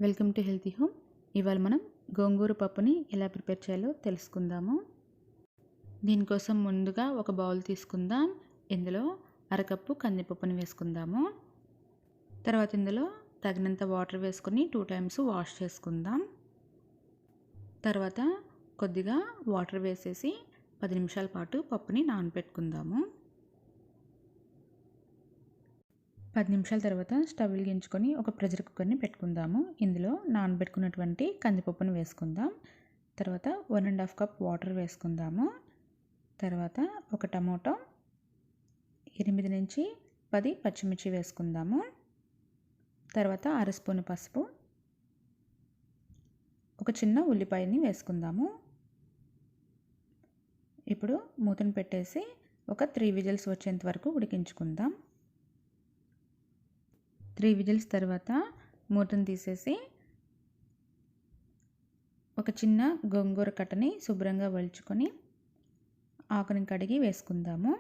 Welcome to healthy home. ఇవాళ మనం గోంగూర పప్పుని ఎలా ప్రిపేర్ చేయాలో తెలుసుకుందాము. దీనికోసం ముందుగా ఒక బౌల్ తీసుకుందాం. ఇందులో అరకప్పు కందిపప్పుని వేసుకుందాము. తర్వాత ఇందులో తగినంత వాటర్ వేసుకొని 2 టైమ్స్ వాష్ చేసుకుందాం. తర్వాత కొద్దిగా వాటర్ వేసేసి 10 నిమిషాల పాటు పప్పుని నానబెట్టుకుందాము. 10 నిమిషాల తర్వాత స్టవ్ వెలిగించుకొని ఒక ప్రెషర్ కుక్కర్ని పెట్టుకుందాము. ఇందులో నానబెట్టుకున్నటువంటి కందిపప్పును వేసుకుందాం. తర్వాత 1.5 కప్ వాటర్ వేసుకుందాము. తర్వాత ఒక టమోటో, 8 నుంచి 10 పచ్చిమిర్చి వేసుకుందాము. తర్వాత అర స్పూను పసుపు, ఒక చిన్న ఉల్లిపాయని వేసుకుందాము. ఇప్పుడు మూతను పెట్టేసి ఒక 3 విజిల్స్ వచ్చేంత వరకు ఉడికించుకుందాం. 3 విజిల్స్ తర్వాత మూతను తీసేసి ఒక చిన్న గోంగూర కట్టని శుభ్రంగా వలుచుకొని ఆకుని కడిగి వేసుకుందాము.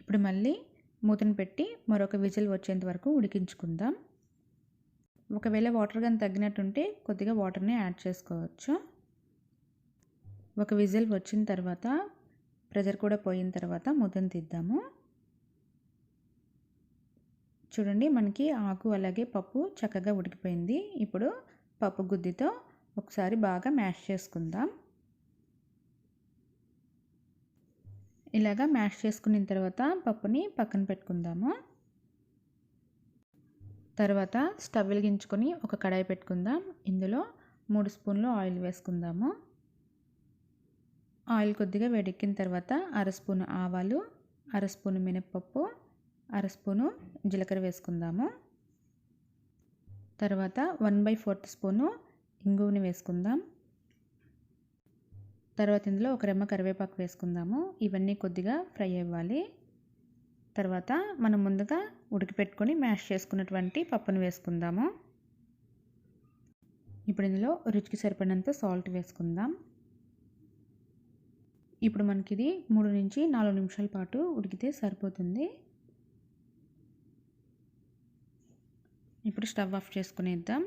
ఇప్పుడు మళ్ళీ మూతను పెట్టి మరొక విజిల్ వచ్చేంత వరకు ఉడికించుకుందాం. ఒకవేళ వాటర్ కానీ తగ్గినట్టుంటే కొద్దిగా వాటర్ని యాడ్ చేసుకోవచ్చు. ఒక విజిల్ వచ్చిన తర్వాత ప్రెషర్ కూడా పోయిన తర్వాత మూతను తీద్దాము. చూడండి, మనకి ఆకు అలాగే పప్పు చక్కగా ఉడికిపోయింది. ఇప్పుడు పప్పు గుద్దితో ఒకసారి బాగా మ్యాష్ చేసుకుందాం. ఇలాగా మ్యాష్ చేసుకున్న తర్వాత పప్పుని పక్కన పెట్టుకుందాము. తర్వాత స్టవ్ వెలిగించుకొని ఒక కడాయి పెట్టుకుందాం. ఇందులో 3 స్పూన్లు ఆయిల్ వేసుకుందాము. ఆయిల్ కొద్దిగా వేడెక్కిన తర్వాత అర స్పూను ఆవాలు, అర స్పూను మినప్పప్పు, అర స్పూను జీలకర్ర వేసుకుందాము. తర్వాత 1/4 స్పూను ఇంగువని వేసుకుందాం. తర్వాత ఇందులో ఒక రెమ్మ కరివేపాకు వేసుకుందాము. ఇవన్నీ కొద్దిగా ఫ్రై అవ్వాలి. తర్వాత మనం ముందుగా ఉడికిపెట్టుకొని మ్యాష్ చేసుకున్నటువంటి పప్పును వేసుకుందాము. ఇప్పుడు ఇందులో రుచికి సరిపడినంత సాల్ట్ వేసుకుందాం. ఇప్పుడు మనకి ఇది 3 నుంచి 4 నిమిషాల పాటు ఉడికితే సరిపోతుంది. ఇప్పుడు స్టవ్ ఆఫ్ చేసుకునేద్దాం.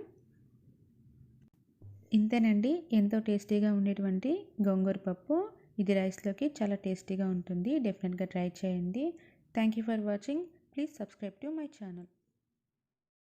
ఇంతేనండి, ఎంతో టేస్టీగా ఉండేటువంటి గోంగూర పప్పు. ఇది రైస్లోకి చాలా టేస్టీగా ఉంటుంది. డెఫినెట్గా ట్రై చేయండి. Thank you for watching. Please subscribe to my channel.